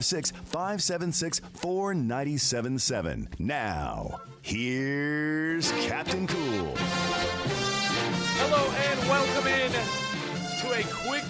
576-497-7. Now, here's Captain Cool. Hello and welcome in to a quick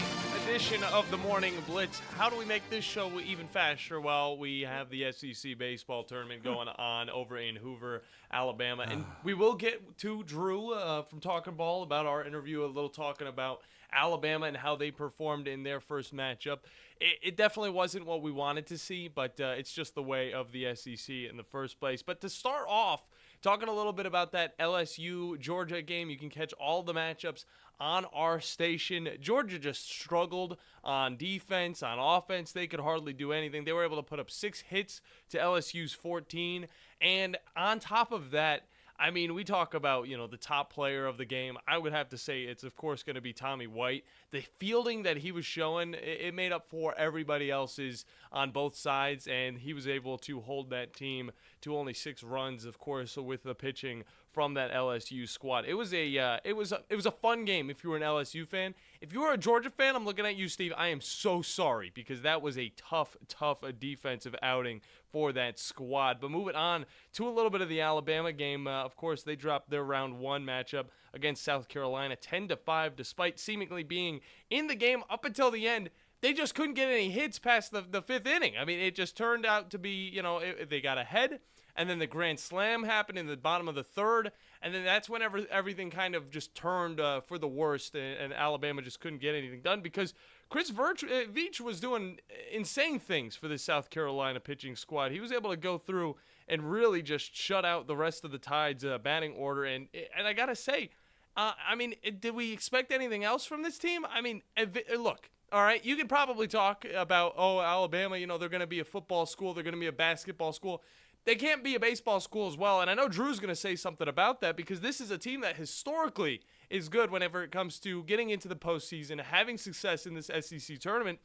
edition of the Morning Blitz. How do we make this show even faster? Well, we have the SEC baseball tournament going on over in Hoover, Alabama. And we will get to Drew from Talking Ball about our interview, a little talking about Alabama and how they performed in their first matchup. It definitely wasn't what we wanted to see, but it's just the way of the SEC in the first place. But to start off, talking a little bit about that LSU-Georgia game, you can catch all the matchups on our station. Georgia just struggled on defense, on offense. They could hardly do anything. They were able to put up 6 hits to LSU's 14. And on top of that, I mean, we talk about, the top player of the game. I would have to say it's, of course, going to be Tommy White. The fielding that he was showing, it made up for everybody else's on both sides, and he was able to hold that team to only 6 runs, of course, with the pitching from that LSU squad. It was a fun game if you were an LSU fan. If you were a Georgia fan, I'm looking at you, Steve. I am so sorry because that was a tough defensive outing for that squad. But moving on to a little bit of the Alabama game, of course, they dropped their round 1 matchup against South Carolina 10-5, despite seemingly being in the game up until the end. They just couldn't get any hits past the 5th inning. I mean, it just turned out to be, they got ahead, and then the grand slam happened in the bottom of the 3rd, and then that's whenever everything kind of just turned for the worst, and Alabama just couldn't get anything done because Chris Veach was doing insane things for the South Carolina pitching squad. He was able to go through and really just shut out the rest of the Tide's batting order, and I got to say, did we expect anything else from this team? I mean, look. All right, you could probably talk about, Alabama, they're going to be a football school, they're going to be a basketball school. They can't be a baseball school as well, and I know Drew's going to say something about that because this is a team that historically is good whenever it comes to getting into the postseason, having success in this SEC tournament.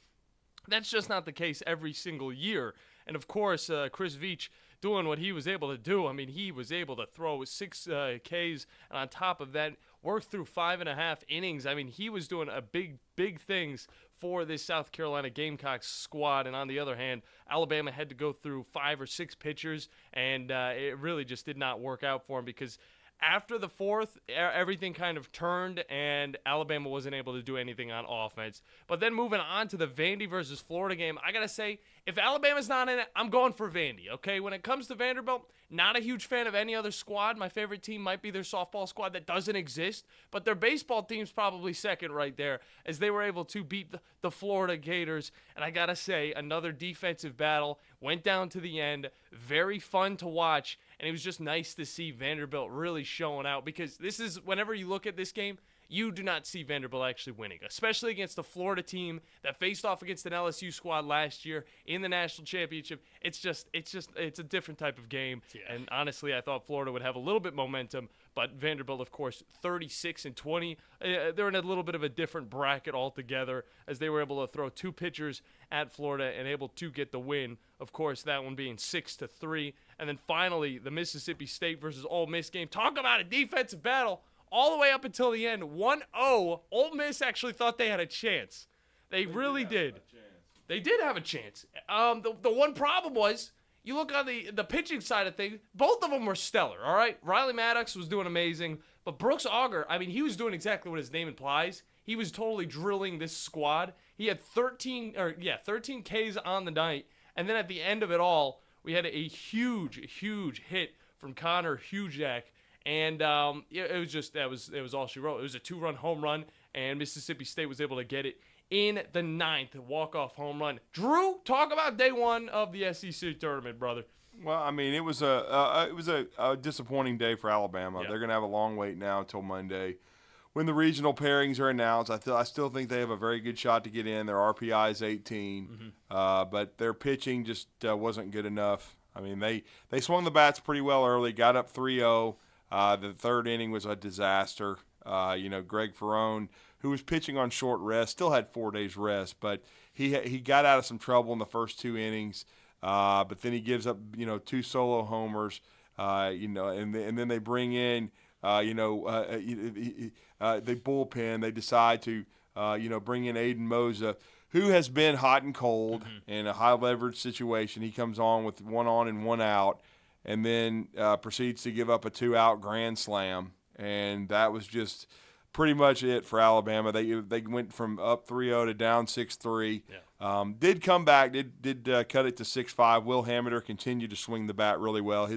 That's just not the case every single year. And, of course, Chris Veach doing what he was able to do. I mean, he was able to throw 6 Ks, and on top of that, work through 5.5 innings. I mean, he was doing a big things for this South Carolina Gamecocks squad. And on the other hand, Alabama had to go through 5 or 6 pitchers, and it really just did not work out for him because after the 4th, everything kind of turned, and Alabama wasn't able to do anything on offense. But then moving on to the Vandy versus Florida game, I got to say, if Alabama's not in it, I'm going for Vandy, okay? When it comes to Vanderbilt, not a huge fan of any other squad. My favorite team might be their softball squad that doesn't exist, but their baseball team's probably second right there as they were able to beat the Florida Gators. And I got to say, another defensive battle went down to the end. Very fun to watch, and it was just nice to see Vanderbilt really showing out because this is, whenever you look at this game, you do not see Vanderbilt actually winning, especially against the Florida team that faced off against an LSU squad last year in the national championship. It's a different type of game. Yeah. And honestly, I thought Florida would have a little bit momentum, but Vanderbilt, of course, 36-20. They're in a little bit of a different bracket altogether as they were able to throw 2 pitchers at Florida and able to get the win. Of course, that one being 6-3. And then finally, the Mississippi State versus Ole Miss game. Talk about a defensive battle. All the way up until the end, 1-0, Ole Miss actually thought they had a chance. They really did. They did have a chance. The one problem was, you look on the pitching side of things, both of them were stellar, all right? Riley Maddox was doing amazing, but Brooks Auger, I mean, he was doing exactly what his name implies. He was totally drilling this squad. He had 13 Ks on the night, and then at the end of it all, we had a huge hit from Connor Hujak. And it was all she wrote. It was a 2-run home run, and Mississippi State was able to get it in the 9th walk-off home run. Drew, talk about day 1 of the SEC tournament, brother. Well, I mean, it was a disappointing day for Alabama. Yeah. They're going to have a long wait now until Monday, when the regional pairings are announced. I still think they have a very good shot to get in. Their RPI is 18, but their pitching just wasn't good enough. I mean, they swung the bats pretty well early, got up 3-0. The 3rd inning was a disaster. Greg Ferrone, who was pitching on short rest, still had 4 days rest, but he got out of some trouble in the first 2 innings. But then he gives up, 2 solo homers, and then they bring in, they bullpen. They decide to, bring in Aiden Moza, who has been hot and cold in a high leverage situation. He comes on with 1 on and 1 out, and then proceeds to give up a 2-out grand slam, and that was just pretty much it for Alabama. They went from up 3-0 to down 6-3. Yeah. Did come back, did cut it to 6-5. Will Hamiter continued to swing the bat really well.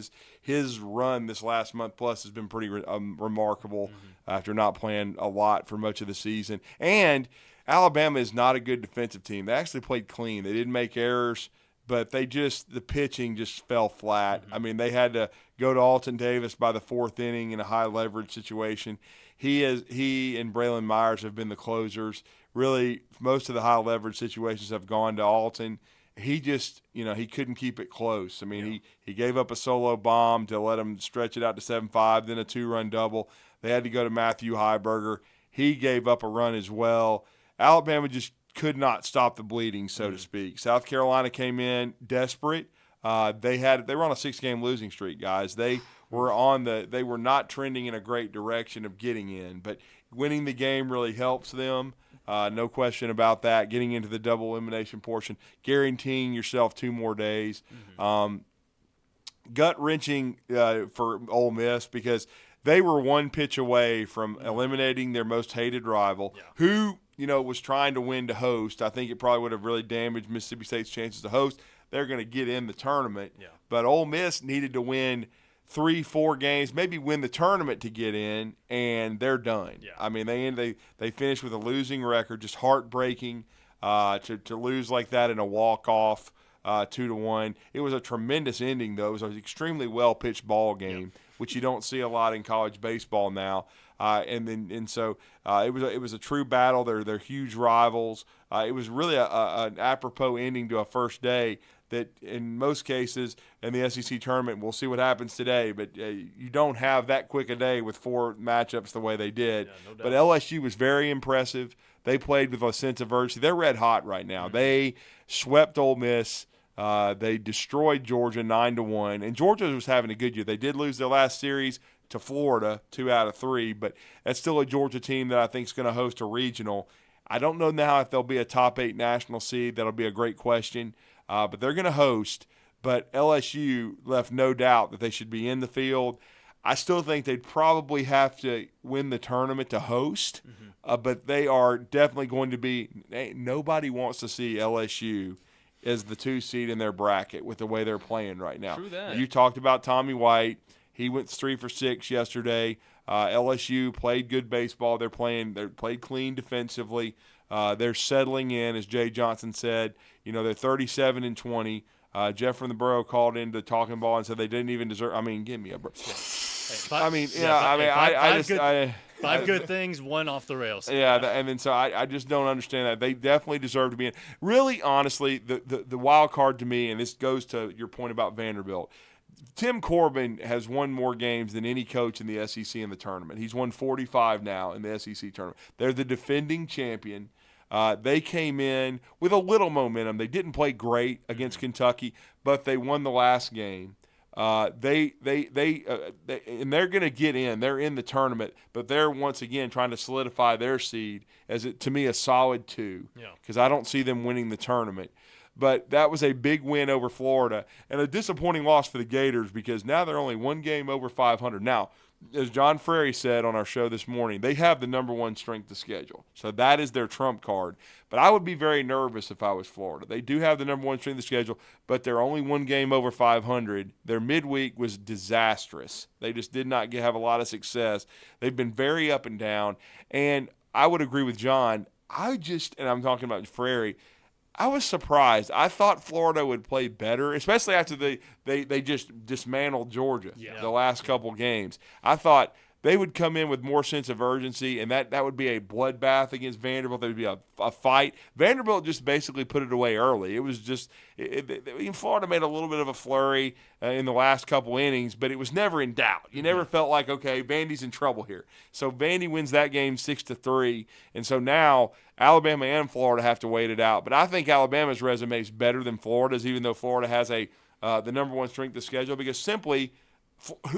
His run this last month plus has been pretty remarkable after not playing a lot for much of the season. And Alabama is not a good defensive team. They actually played clean. They didn't make errors, but the pitching just fell flat. I mean, they had to go to Alton Davis by the 4th inning in a high leverage situation. He and Braylon Myers have been the closers. Really, most of the high leverage situations have gone to Alton. He just, he couldn't keep it close. I mean, he gave up a solo bomb to let him stretch it out to 7-5, then a 2-run double. They had to go to Matthew Heiberger. He gave up a run as well. Alabama just could not stop the bleeding, so to speak. South Carolina came in desperate. They were on a 6-game losing streak, guys. They were not trending in a great direction of getting in, but winning the game really helps them. No question about that. Getting into the double elimination portion, guaranteeing yourself 2 more days. Gut-wrenching for Ole Miss because they were 1 pitch away from eliminating their most hated rival, who was trying to win to host. I think it probably would have really damaged Mississippi State's chances to host. They're going to get in the tournament, but Ole Miss needed to win 3-4 games, maybe win the tournament to get in, and they're done. Yeah. I mean, they finished with a losing record, just heartbreaking to lose like that in a walk-off 2-1. It was a tremendous ending, though. It was an extremely well-pitched ball game, which you don't see a lot in college baseball now. So it was a true battle. They're huge rivals. It was really an apropos ending to a first day that in most cases in the SEC tournament, we'll see what happens today, but you don't have that quick a day with 4 matchups the way they did. Yeah, no doubt. But LSU was very impressive. They played with a sense of urgency. They're red hot right now. They swept Ole Miss. They destroyed Georgia 9-1, and Georgia was having a good year. They did lose their last series to Florida, 2 out of 3, but that's still a Georgia team that I think is going to host a regional. I don't know now if they'll be a top 8 national seed. That'll be a great question. But they're going to host. But LSU left no doubt that they should be in the field. I still think they'd probably have to win the tournament to host. But they are definitely going to be – nobody wants to see LSU as the 2 seed in their bracket with the way they're playing right now. True that. You talked about Tommy White. He went 3 for 6 yesterday. LSU played good baseball. They played clean defensively. They're settling in, as Jay Johnson said. They're 37-20. Jeff from the Borough called in to Talking Ball and said they didn't even deserve. I mean, give me a break. Five good things, 1 off the rails. Yeah, and then so I just don't understand that. They definitely deserve to be in. Really, honestly, the wild card to me, and this goes to your point about Vanderbilt, Tim Corbin has won more games than any coach in the SEC in the tournament. He's won 45 now in the SEC tournament. They're the defending champion. They came in with a little momentum. They didn't play great against Kentucky, but they won the last game. And they're going to get in. They're in the tournament, but they're once again trying to solidify their seed as, to me, a solid 2 because I don't see them winning the tournament. But that was a big win over Florida and a disappointing loss for the Gators because now they're only 1 game over 500. Now, as John Frary said on our show this morning, they have the number 1 strength of schedule. So that is their trump card. But I would be very nervous if I was Florida. They do have the number 1 strength of schedule, but they're only 1 game over 500. Their midweek was disastrous. They just did not have a lot of success. They've been very up and down. And I would agree with John. And I'm talking about Frary, I was surprised. I thought Florida would play better, especially after they just dismantled Georgia the last couple games. I thought they would come in with more sense of urgency, and that would be a bloodbath against Vanderbilt. There would be a fight. Vanderbilt just basically put it away early. It was just Florida made a little bit of a flurry in the last couple innings, but it was never in doubt. You never felt like, okay, Vandy's in trouble here. So Vandy wins that game 6-3, and so now Alabama and Florida have to wait it out. But I think Alabama's resume is better than Florida's, even though Florida has the number 1 strength of schedule, because simply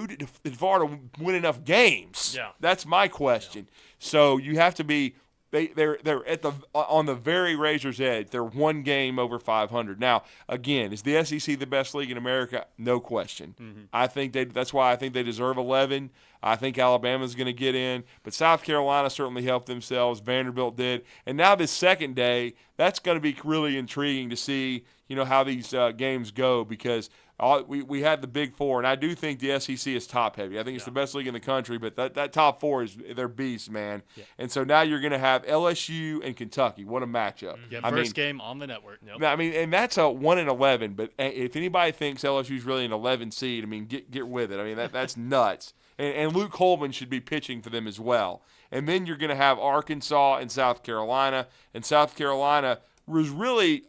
did Florida win enough games? Yeah. That's my question. Yeah. So you have to be they're at on the very razor's edge. They're one game over 500. Now, again, is the SEC the best league in America? No question. Mm-hmm. I think that's why I think they deserve 11. I think Alabama's going to get in, but South Carolina certainly helped themselves. Vanderbilt did, and now this second day, that's going to be really intriguing to see, how these games go, because we had the Big Four, and I do think the SEC is top heavy. I think it's the best league in the country, but that top four they're beasts, man. Yeah. And so now you're going to have LSU and Kentucky. What a matchup! Yeah, first game on the network. Yep. I mean, and that's a 1-11. But if anybody thinks LSU is really an 11 seed, I mean, get with it. I mean, that's nuts. And Luke Holman should be pitching for them as well. And then you're going to have Arkansas and South Carolina. And South Carolina was really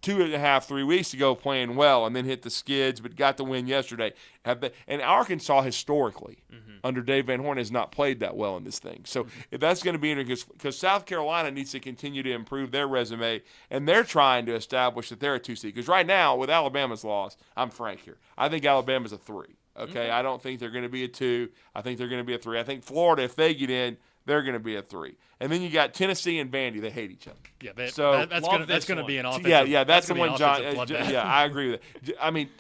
2.5, 3 weeks ago playing well and then hit the skids, but got the win yesterday. And Arkansas historically, under Dave Van Horn, has not played that well in this thing. So if that's going to be interesting, because South Carolina needs to continue to improve their resume, and they're trying to establish that they're a 2 seed. Because right now, with Alabama's loss, I'm frank here, I think Alabama's a 3. Okay, I don't think they're going to be a 2. I think they're going to be a 3. I think Florida, if they get in, they're going to be a 3. And then you got Tennessee and Vandy. They hate each other. Yeah, that's going to be an offensive. Yeah, that's the one, John. Yeah, I agree with it. I mean,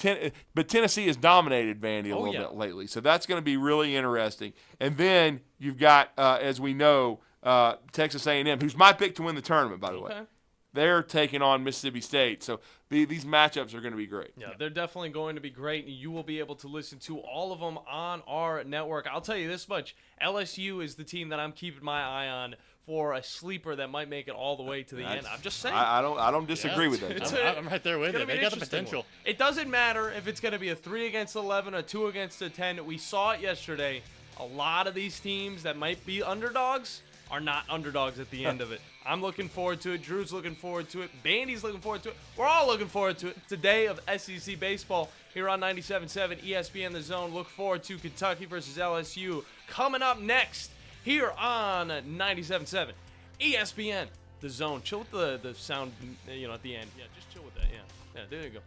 but Tennessee has dominated Vandy a little bit lately, so that's going to be really interesting. And then you've got, as we know, Texas A&M, who's my pick to win the tournament, by the way. They're taking on Mississippi State. So these matchups are going to be great. Yeah, they're definitely going to be great, and you will be able to listen to all of them on our network. I'll tell you this much. LSU is the team that I'm keeping my eye on for a sleeper that might make it all the way to the end. I'm just saying. I don't disagree with that. I'm right there with it. They got the potential. It doesn't matter if it's going to be a 3 against 11, a 2 against a 10. We saw it yesterday. A lot of these teams that might be underdogs are not underdogs at the end of it. I'm looking forward to it. Drew's looking forward to it. Bandy's looking forward to it. We're all looking forward to it. It's a day of SEC baseball here on 97.7 ESPN The Zone. Look forward to Kentucky versus LSU coming up next here on 97.7 ESPN The Zone. Chill with the sound, at the end. Yeah, just chill with that. Yeah, there you go.